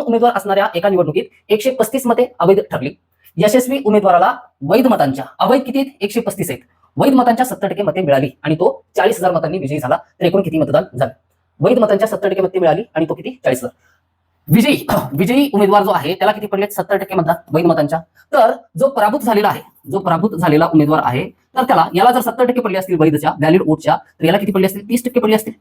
उमेदवार असणाऱ्या एका निवडणुकीत 135 मते अवैध ठरली. यशस्वी उमेदवाराला वैध मतांच्या अवैध किती 135 आहेत, वैध मतांच्या 70% मते मिळाली आणि तो 40,000 मतांनी विजयी झाला. तर एकूण किती मतदान झालं? वैध मतांच्या 70% मते मिळाली आणि तो किती 40,000. विजयी उमेदवार जो आहे त्याला किती पडले? 70% मतदान वैध मतांच्या. तर जो पराभूत झालेला आहे, जो पराभूत झालेला उमेदवार आहे, तर त्याला याला जर 70% पडले असतील वैधच्या व्हॅलिड वोटच्या, तर याला किती पडले असतील? 30% पडले असतील.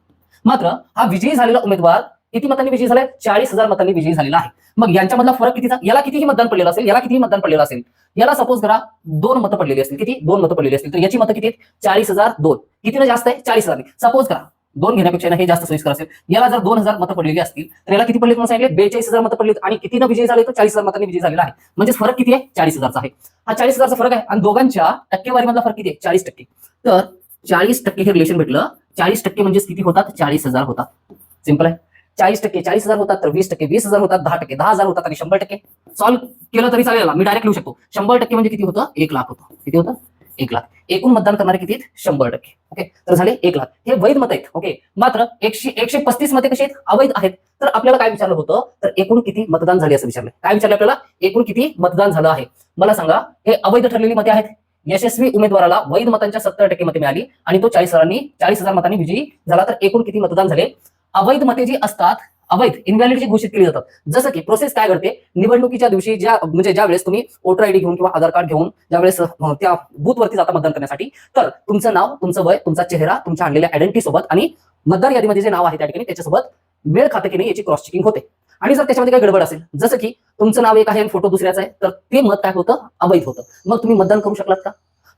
मात्र हा विजयी झालेला उमेदवार किती मतांनी विजयी झालाय? 40,000 मतांनी विजयी झालेला आहे. मग यांच्यामधला फरक कितीचा? याला कितीही मतदान पडलेलं असेल, याला कितीही मतदान पडलेलं असेल, याला सपोज करा 2 मतं पडलेली असतील. किती? 2 मतं पडलेली असतील. तर याची मतं किती आहेत? 40,002. कितीनं जास्त आहे? 40,000. सपोज करा 2 घेण्यापेक्षा हे जास्त सोयीस्कर असेल. याला जर 2,000 मतं पडलेली असतील तर याला किती पडले म्हणून सांगितले? 42,000 मतं पडली आणि कितीनं विजयी झाले? तर 40,000 मतांनी विजयी झालेला आहे. म्हणजे फरक किती आहे? 40,000चा आहे. हा 40,000चा फरक आहे आणि दोघांच्या टक्केवारीमधला फरक किती आहे? 40%. तर 40% हे रिलेशन भेटलं. 40% म्हणजे किती होतात? 40,000 होतात. सिंपल आहे. 40% 40,000 होतात, तर 20% 20,000 होतात, 10% 10,000 होतात आणि 100% सॉल्व्ह केलं तरी चालेल. मी डायरेक्ट लिहू शकतो. 100% म्हणजे किती होतं? 1,00,000 होतं. किती होतं? 1,00,000. एकूण मतदान करणारे किती आहेत? 100%. ओके, तर झाले 1,00,000. हे वैध मत आहेत. ओके, मात्र 135 मते कशी आहेत? अवैध आहेत. तर आपल्याला काय विचारलं होतं? तर एकूण किती मतदान झाले असं विचारलं. काय विचारलं आपल्याला? एकूण किती मतदान झालं आहे. मला सांगा, हे अवैध ठरलेली मते आहेत. यशस्वी उमेदवाराला वैध मतांच्या 70% मते मिळाली आणि तो 40,000 मतांनी विजयी झाला. तर एकूण किती मतदान झाले? अवैध मते जी असतात, अवैध इनव्हॅलिड जी घोषित केली जातात. जसं की प्रोसेस काय करते, निवडणुकीच्या दिवशी ज्या वेळेस तुम्ही वोटर आयडी घेऊन किंवा आधार कार्ड घेऊन ज्यावेळेस त्या बूथवरती जाता मतदान करण्यासाठी, तर तुमचं नाव, तुमचं वय, तुमचा चेहरा, तुमच्या आणलेल्या आयडेंटिटी सोबत आणि मतदार यादीमध्ये जे नाव आहे त्या ठिकाणी त्याच्यासोबत मेळ खाते की नाही याची क्रॉस चेकिंग होते. आणि जर त्याच्यामध्ये काही गडबड असेल, जसं की तुमचं नाव एक आहे आणि फोटो दुसऱ्याचा आहे, तर ते मत काय होतं? अवैध होतं. मग तुम्ही मतदान करू शकलात का?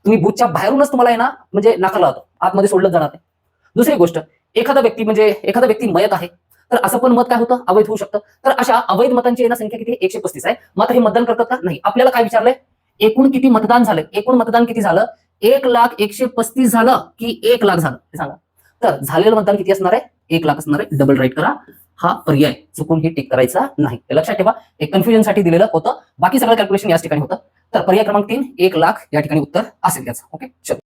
तुम्ही बूथच्या बाहेरूनच तुम्हाला आहे ना, म्हणजे नाकारला जातो, आतमध्ये सोडलं जाणार नाही. दुसरी गोष्ट, एखादा व्यक्ती मयत आहे, तर असं पण मत काय होतं? अवैध होऊ शकतं. तर अशा अवैध मतांची संख्या किती? 135 आहे. मात्र हे मतदान करतात का? नाही. आपल्याला काय विचारलंय? एकूण किती मतदान झालंय? एकूण मतदान किती झालं? 1,01,35 झालं की 1,00,000 झालं? हे सांगा. तर झालेलं मतदान किती असणार आहे? 1,00,000 असणार आहे. डबल राईट करा. हा पर्याय चुकून ही टिक करायचा नाही. लक्षात ठेवा, एक कन्फ्युजन साठी दिलेलं होतं. बाकी सगळं कॅल्क्युलेशन याच ठिकाणी होतं. तर पर्याय क्रमांक 3 1,00,000 या ठिकाणी उत्तर असेल त्याचं. ओके, चल.